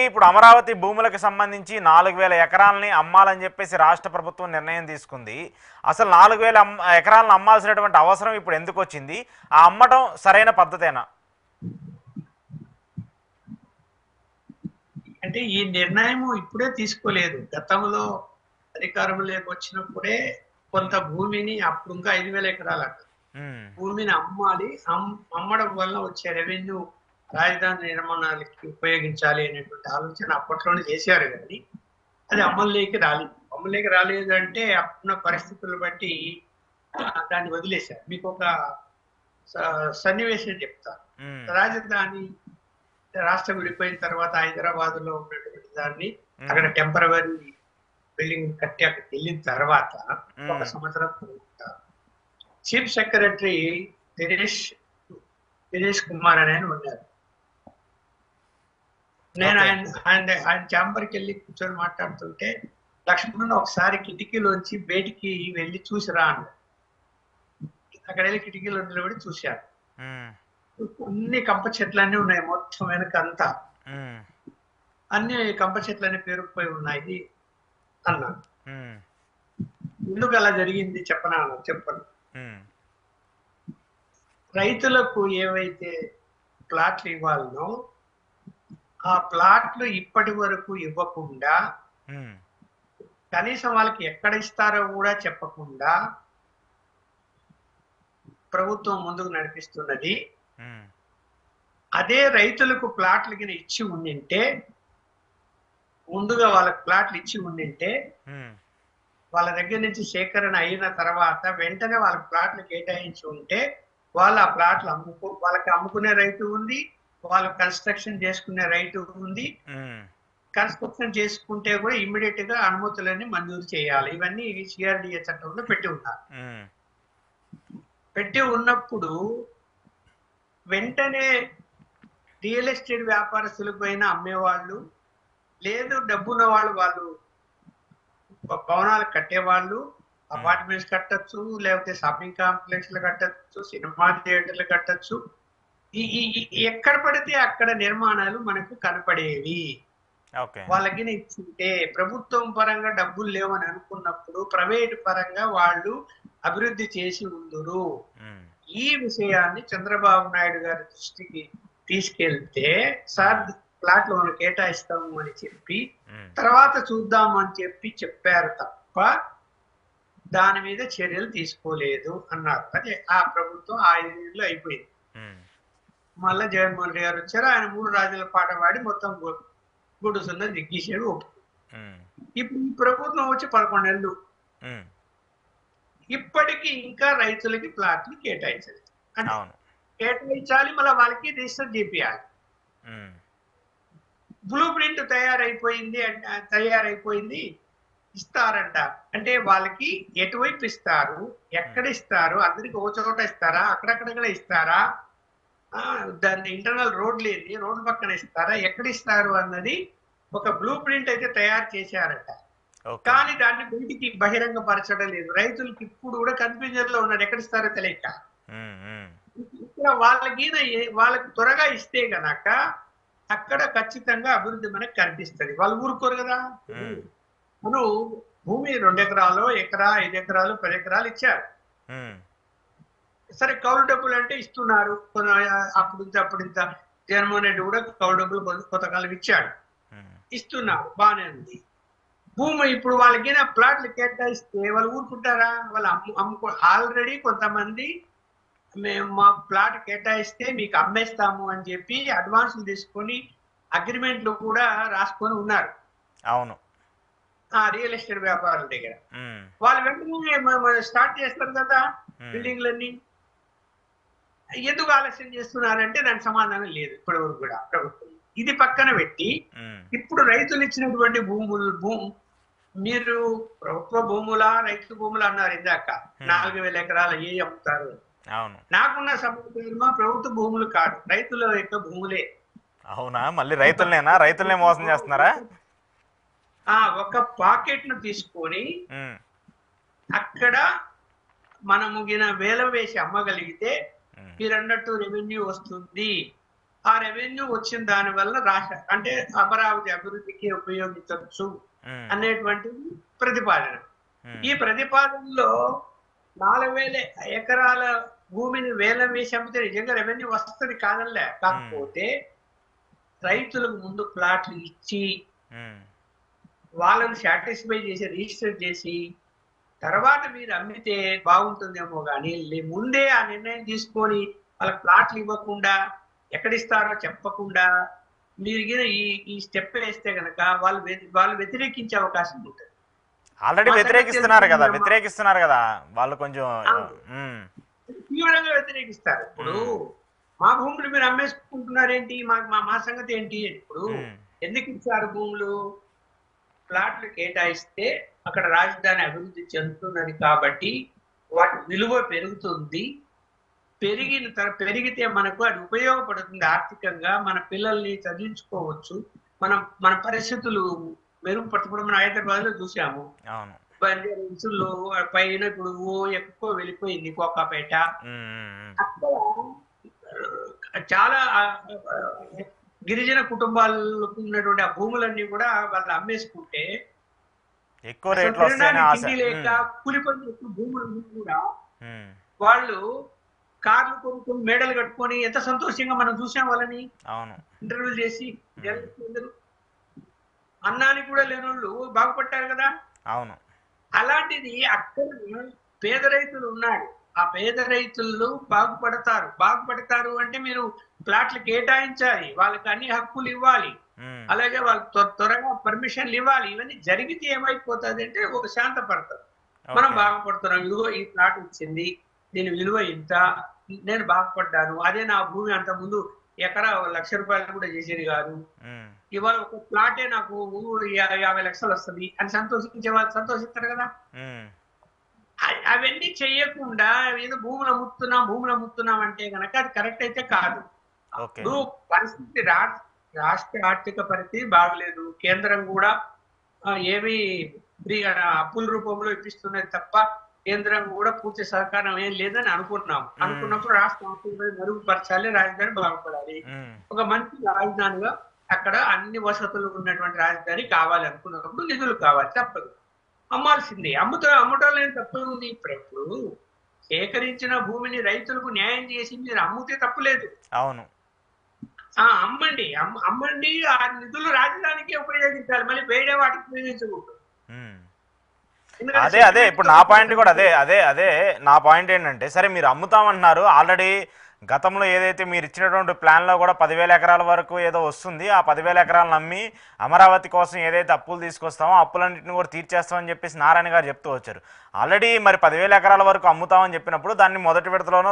ఇప్పుడు అమరావతి భూములకు సంబంధించి 4,000 ఎకరాలని అమ్మాలని చెప్పేసి రాష్ట్ర ప్రభుత్వం నిర్ణయం తీసుకుంది. అసలు 4,000 ఎకరాలను అమ్మాల్సినటువంటి అవసరం ఇప్పుడు ఎందుకు వచ్చింది? ఆ అమ్మటం సరైన పద్ధతేనా? అంటే ఈ నిర్ణయం ఇప్పుడే తీసుకోలేదు. గతంలో అధికారంలోకి వచ్చినప్పుడే కొంత భూమిని అప్పుడు ఇంకా 5,000 ఎకరాలు భూమిని అమ్మాలి. అమ్మడం వల్ల వచ్చే రెవెన్యూ రాజధాని నిర్మాణాలకి ఉపయోగించాలి అనేటువంటి ఆలోచన అప్పట్లోనే చేశారు. కానీ అది అమల్లోకి రాలేదంటే అప్పుడున్న పరిస్థితులను బట్టి దాన్ని వదిలేశారు. మీకు ఒక సన్నివేశం చెప్తాను. రాజధాని రాష్ట్రం విడిపోయిన తర్వాత హైదరాబాద్ లో ఉన్నటువంటి దాన్ని అక్కడ టెంపరవరీ బిల్డింగ్ కట్టి అక్కడికి వెళ్ళిన తర్వాత ఒక సంవత్సరం చీఫ్ సెక్రటరీ దినేష్ కుమార్ అని ఆయన ఉన్నారు. నేను ఆయన ఛాంబర్కి వెళ్ళి కూర్చొని మాట్లాడుతుంటే, లక్ష్మణ్ ఒకసారి కిటికీలోంచి బయటికి వెళ్ళి చూసిరా అన్నాడు. అక్కడ వెళ్ళి కిటికీలో నిలబడి చూశారు. అన్ని కంప చెట్లన్నీ ఉన్నాయి మొత్తం వెనకంతా. అన్ని కంప చెట్లన్నీ పేరుకుపోయి ఉన్నాయి అన్నాడు. ఎందుకు అలా జరిగింది చెప్పను. రైతులకు ఏవైతే ప్లాట్లు ఇవ్వాలనో ఆ ప్లాట్లు ఇప్పటి వరకు ఇవ్వకుండా, కనీసం వాళ్ళకి ఎక్కడ ఇస్తారో కూడా చెప్పకుండా ప్రభుత్వం ముందుకు నడిపిస్తున్నది. అదే రైతులకు ప్లాట్లు కింద ఇచ్చి ఉండింటే, ముందుగా వాళ్ళకి ప్లాట్లు ఇచ్చి ఉండింటే, వాళ్ళ దగ్గర నుంచి సేకరణ అయిన తర్వాత వెంటనే వాళ్ళకి ప్లాట్లు కేటాయించి ఉంటే, వాళ్ళు ఆ ప్లాట్లు వాళ్ళకి అమ్ముకునే రైతు ఉంది, వాళ్ళు కన్స్ట్రక్షన్ చేసుకునే రైతు ఉంది. కన్స్ట్రక్షన్ చేసుకుంటే కూడా ఇమ్మీడియట్ గా అనుమతులన్నీ మంజూరు చేయాలి. ఇవన్నీ సిఆర్డిఏ చట్టంలో పెట్టి ఉన్నారు. పెట్టి ఉన్నప్పుడు వెంటనే రియల్ ఎస్టేట్ వ్యాపారస్తులకు పైన అమ్మేవాళ్ళు, లేదు డబ్బున్న వాళ్ళు భవనాలు కట్టేవాళ్ళు, అపార్ట్మెంట్స్ కట్టచ్చు, లేకపోతే షాపింగ్ కాంప్లెక్స్లు కట్టచ్చు, సినిమా థియేటర్లు కట్టచ్చు. ఎక్కడ పడితే అక్కడ నిర్మాణాలు మనకు కనపడేవి. వాళ్ళకి ఇచ్చింటే ప్రభుత్వం పరంగా డబ్బులు లేవని అనుకున్నప్పుడు ప్రైవేట్ పరంగా వాళ్ళు అభివృద్ధి చేసి ఉందరు. ఈ విషయాన్ని చంద్రబాబు నాయుడు గారి దృష్టికి తీసుకెళ్తే, సార్ ప్లాట్లు మనం కేటాయిస్తాము అని చెప్పి తర్వాత చూద్దాము అని చెప్పారు తప్ప దాని మీద చర్యలు తీసుకోలేదు అన్నారు. అదే ఆ ప్రభుత్వం 5 ఏళ్ళు అయిపోయింది. మళ్ళా జగన్మోహన్ రెడ్డి గారు వచ్చారు. ఆయన 3 రాజుల పాట పాడి మొత్తం గుడుసున్న దిగ్గీసాడు. ఇప్పుడు ఈ ప్రభుత్వం వచ్చి 11 నెలలు, ఇప్పటికీ ఇంకా రైతులకి ప్లాట్లు కేటాయించాలి. అంటే కేటాయించాలి, మళ్ళీ వాళ్ళకి రిజిస్టర్ చేపియాలి. బ్లూ ప్రింట్ తయారైపోయింది ఇస్తారంట. అంటే వాళ్ళకి ఎటువైపు ఇస్తారు, ఎక్కడ ఇస్తారు, అందరికి ఒక చోట ఇస్తారా, అక్కడక్కడ ఇస్తారా, దాన్ని ఇంటర్నల్ రోడ్లు ఏంది, రోడ్డు పక్కన ఇస్తారా, ఎక్కడ ఇస్తారు అన్నది ఒక బ్లూ ప్రింట్ అయితే తయారు చేశారట. కానీ దాన్ని బయటికి బహిరంగపరచడం లేదు. రైతులకి ఇప్పుడు కూడా కన్ఫ్యూజన్ లో ఉన్నారు, ఎక్కడ ఇస్తారో తెలియక. ఇక్కడ వాళ్ళకి త్వరగా ఇస్తే గనక అక్కడ ఖచ్చితంగా అభివృద్ధి మనకు కనిపిస్తుంది. వాళ్ళు ఊరుకోరు కదా. మనం భూమి 2 ఎకరాలు, ఎకరా, 5 ఎకరాలు, 10 ఎకరాలు ఇచ్చారు. సరే కౌలు డబ్బులు అంటే ఇస్తున్నారు. అప్పుడు ఇంత జగన్మోహన్ రెడ్డి కూడా కౌలు డబ్బులు కొంతకాలం ఇచ్చాడు, ఇస్తున్నారు, బాగానే ఉంది. భూమి ఇప్పుడు వాళ్ళకి ప్లాట్లు కేటాయిస్తే వాళ్ళు ఊరుకుంటారా? వాళ్ళు ఆల్రెడీ కొంతమంది మేము మాకు ప్లాట్ కేటాయిస్తే మీకు అమ్మేస్తాము అని చెప్పి అడ్వాన్సులు తీసుకొని అగ్రిమెంట్లు కూడా రాసుకొని ఉన్నారు. అవును, రియల్ ఎస్టేట్ వ్యాపారుల దగ్గర. వాళ్ళు వెంటనే స్టార్ట్ చేస్తారు కదా బిల్డింగ్లన్నీ. ఎందుకు ఆలస్యం చేస్తున్నారంటే దానికి సమాధానం లేదు ఇప్పటి వరకు కూడా ప్రభుత్వం. ఇది పక్కన పెట్టి ఇప్పుడు రైతులు ఇచ్చినటువంటి మీరు ప్రభుత్వ భూములా రైతు భూములు అన్నారు ఇందాక. 4,000 ఎకరాలు ఏ అమ్ముతారు? నాకున్న సమాచారం ప్రభుత్వ భూములు కాదు, రైతుల యొక్క భూములే. అవునా? మళ్ళీ రైతులనే మోసం చేస్తున్నారా? ఒక పాకెట్ ను తీసుకొని అక్కడ మనము వేలం వేసి అమ్మగలిగితే మీరన్నట్టు రెవెన్యూ వస్తుంది. ఆ రెవెన్యూ వచ్చిన దాని వల్ల రాష్ట్ర అంటే అమరావతి అభివృద్ధికి ఉపయోగించవచ్చు ఉమ్, అనేటువంటిది ప్రతిపాదన. ఉమ్, ఈ ప్రతిపాదనలో 4,000 ఎకరాల భూమిని వేలం వేసి అమ్మితే నిజంగా రెవెన్యూ వస్తుంది కాదనిలే. కాకపోతే రైతులకు ముందు ప్లాట్లు ఇచ్చి ఉమ్, వాళ్ళని సాటిస్ఫై చేసి రిజిస్టర్ చేసి తర్వాత మీరు అమ్మితే బాగుంటుందేమో కానీ ముందే ఆ నిర్ణయం తీసుకొని వాళ్ళకి ప్లాట్లు ఇవ్వకుండా ఎక్కడిస్తారో చెప్పకుండా మీరు గిన ఈ స్టెప్ వేస్తే గనక వాళ్ళు వ్యతిరేకించే అవకాశం ఉంటుంది. ఆల్రెడీ మా సంగతి వ్యతిరేకిస్తున్నారు కదా, తెలుసుకుందామా? వ్యతిరేకిస్తున్నారు కదా వాళ్ళు కొంచెం. ఆ. ఉమ్, తీవ్రంగా వ్యతిరేకిస్తారు. ఇప్పుడు మా భూములు మీరు అమ్మేసుకుంటున్నారేంటి, మా మా మా సంగతి ఏంటి? ఇప్పుడు ఉమ్, ఎందుకు ఇచ్చారు భూములు? ప్లాట్లు కేటాయిస్తే అక్కడ రాజధాని అభివృద్ధి చెందుతున్నది కాబట్టి వాటి విలువ పెరుగుతుంది. పెరిగితే మనకు అది ఉపయోగపడుతుంది ఆర్థికంగా. మన పిల్లల్ని చదివించుకోవచ్చు. మన పరిస్థితులు మెరుగుపరచడం మనం హైదరాబాద్ లో చూసాము. అవును. బంజారాహిల్స్‌లో పైన ఇప్పుడు ఎక్కువ వెళ్ళిపోయింది కోకాపేట. ఉమ్, ఉమ్, అక్కడ చాలా గిరిజన కుటుంబాలకు ఉన్నటువంటి ఆ భూములన్నీ కూడా వాళ్ళు అమ్మేసుకుంటే ఎక్కువ అసలు రేట్లు వస్తాయని తినడానికి ఆశ. తిండి లేక కూలి పని చేస్తున్న భూములు కూడా ఉమ్, వాళ్ళు కార్లు కొనుక్కొని మేడలు కట్టుకొని ఎంత సంతోషంగా మనం చూసాం వాళ్ళని అవును. ఇంటర్వ్యూలు చేసి. జర్నలిస్టులు అన్నానికి కూడా లేని వాళ్ళు బాగుపడ్డారు కదా. అవును. అలాంటిది అక్కడ పేద రైతులు ఉన్నారు. ఆ పేద రైతులు బాగుపడతారు అంటే మీరు ప్లాట్లు కేటాయించాలి, వాళ్ళకి అన్ని హక్కులు ఇవ్వాలి, ఉమ్, అలాగే వాళ్ళకి త్వరగా పర్మిషన్లు ఇవ్వాలి. ఇవన్నీ జరిగితే ఏమైపోతుంది అంటే ఒక శాంతపడతారు. మనం ఓకే. బాగుపడుతున్నాం, ఇదిగో ఈ ప్లాట్ వచ్చింది, దీని విలువ ఇంత, నేను బాగుపడ్డాను. అదే నా భూమి అంత ముందు ఎకరా 1,00,000 రూపాయలు కూడా చేసేది కాదు, ఉమ్, ఇవాళ ఒక ప్లాటే నాకు 50 లక్షలు వస్తుంది అని సంతోషించే వాళ్ళు సంతోషిస్తారు కదా. ఉమ్, అవన్నీ చెయ్యకుండా ఏదో భూములు అమ్ముతున్నాం అంటే గనక అది కరెక్ట్ అయితే కాదు. ఓకే. ఇప్పుడు పరిస్థితి రాష్ట్ర ఆర్థిక పరిస్థితి బాగలేదు. కేంద్రం కూడా ఏమి అప్పుల రూపంలో ఇప్పిస్తున్నది తప్ప కేంద్రం కూడా పూర్తి సహకారం ఏం లేదని అనుకున్నప్పుడు రాష్ట్ర ఆర్థిక మెరుగుపరచాలి, రాజధాని బాగుపడాలి. ఉమ్, ఒక మంచి రాజధానిగా అక్కడ అన్ని వసతులు ఉన్నటువంటి రాజధాని కావాలి అనుకున్నప్పుడు నిధులు కావాలి, తప్పదు, అమ్మాల్సిందే. అమ్మటం లేని తప్పే ఉంది. ఇప్పుడు సేకరించిన భూమిని రైతులకు న్యాయం చేసి మీరు అమ్ముతే తప్పులేదు. అవును. అమ్మండి. ఆ నిధులు రాజధానికి ఉపయోగించాలి, మళ్ళీ వేరే వాటికి ఉపయోగించకూడదు. ఉమ్. ఎందుకంటే అదే ఇప్పుడు నా పాయింట్ కూడా అదే నా పాయింట్ ఏంటంటే, సరే మీరు అమ్ముతామంటున్నారు, ఆల్రెడీ గతంలో ఏదైతే మీరు ఇచ్చినటువంటి ప్లాన్లో కూడా 10,000 ఎకరాల వరకు ఏదో వస్తుంది, ఆ 10,000 ఎకరాలను అమ్మి అమరావతి కోసం ఏదైతే అప్పులు తీసుకొస్తామో అప్పులన్నింటిని కూడా తీర్చేస్తామని చెప్పేసి నారాయణ గారు చెప్తూ వచ్చారు. ఆల్రెడీ మరి 10,000 ఎకరాల వరకు అమ్ముతామని చెప్పినప్పుడు దాన్ని మొదటి విడతలోనూ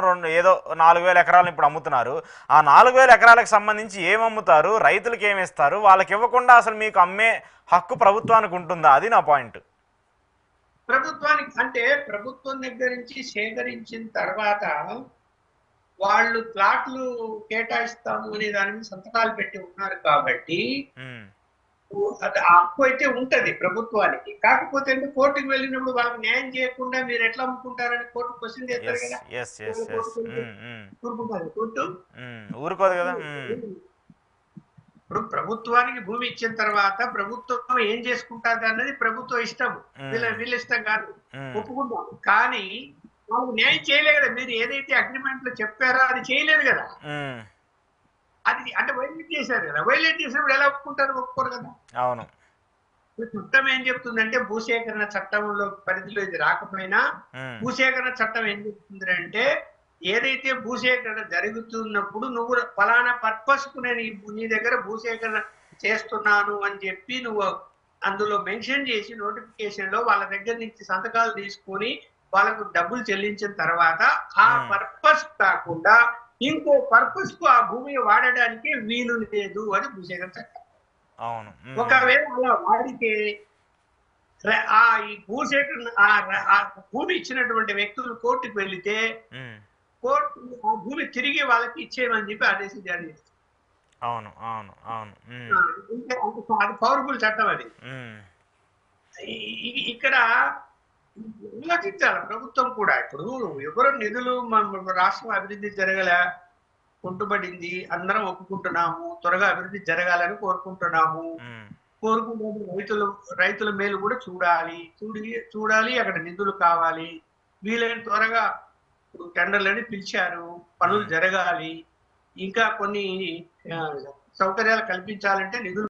4,000 ఎకరాలను ఇప్పుడు అమ్ముతున్నారు. ఆ 4,000 ఎకరాలకు సంబంధించి ఏమి అమ్ముతారు, రైతులకు ఏమి ఇస్తారు, వాళ్ళకి ఇవ్వకుండా అసలు మీకు అమ్మే హక్కు ప్రభుత్వానికి ఉంటుందా? అది నా పాయింట్. ప్రభుత్వానికి అంటే ప్రభుత్వం దగ్గర నుంచి సేకరించిన తర్వాత వాళ్ళు ప్లాట్లు కేటాయిస్తాము అనే దాని మీద సంతకాలు పెట్టి ఉన్నారు కాబట్టి అది ఆ హక్కు అయితే ఉంటది ప్రభుత్వానికి. కాకపోతే కోర్టుకు వెళ్ళినప్పుడు వాళ్ళకి న్యాయం చేయకుండా మీరు ఎట్లా అమ్ముకుంటారని కోర్టు క్వశ్చన్ చేస్తారు కదా. కోర్టు ఊరుకోదు కదా. ఇప్పుడు ప్రభుత్వానికి భూమి ఇచ్చిన తర్వాత ప్రభుత్వం ఏం చేసుకుంటాది అన్నది ప్రభుత్వం ఇష్టం, వీళ్ళ ఇష్టం కాదు, ఒప్పుకుంటాం. కానీ వాళ్ళు న్యాయం చేయలేదు కదా. మీరు ఏదైతే అగ్రిమెంట్ లో చెప్పారో అది చేయలేదు కదా. అది అంటే వైలేట్ చేశారు కదా. వైలేట్ చేసినప్పుడు ఎలా ఒప్పుకుంటారు? ఒప్పుకోరు కదా. అవును. చట్టం ఏం చెప్తుందంటే భూసేకరణ చట్టంలో పరిధిలో ఇది రాకపోయినా భూసేకరణ చట్టం ఏం చెప్తుంది అంటే, ఏదైతే భూసేకరణ జరుగుతున్నప్పుడు నువ్వు ఫలానా పర్పస్ కు నేను నీ దగ్గర భూసేకరణ చేస్తున్నాను అని చెప్పి నువ్వు అందులో మెన్షన్ చేసి నోటిఫికేషన్ లో వాళ్ళ దగ్గర నుంచి సంతకాలు తీసుకొని వాళ్ళకు డబ్బులు చెల్లించిన తర్వాత ఆ పర్పస్ కాకుండా ఇంకో పర్పస్ కు ఆ భూమిని వాడడానికి వీలు లేదు అని భూసేకరణ చట్టం. అవును. ఒకవేళ అలా వాడితే ఈ భూసేకరణ ఆ భూమి ఇచ్చినటువంటి వ్యక్తులు కోర్టుకు వెళితే కోర్టు ఆ భూమి తిరిగి వాళ్ళకి ఇచ్చేయమని చెప్పి ఆదేశం జారీ చేస్తుంది. అవును అవును అవును. అది పవర్ఫుల్ చట్టం అది. ఇక్కడ ఆలోచించాలి ప్రభుత్వం కూడా. ఇప్పుడు ఎవరు నిధులు రాష్ట్రం అభివృద్ధి జరగలే, కుంటుపడింది, అందరం ఒప్పుకుంటున్నాము, త్వరగా అభివృద్ధి జరగాలని కోరుకుంటున్నాము. ఉమ్, కోరుకుంటున్న రైతుల మేలు కూడా చూడాలి, అక్కడ నిధులు కావాలి, వీలైన త్వరగా టెండర్లని పిలిచారు, పనులు జరగాలి, ఇంకా కొన్ని ఆ, సౌకర్యాలు కల్పించాలంటే నిధులు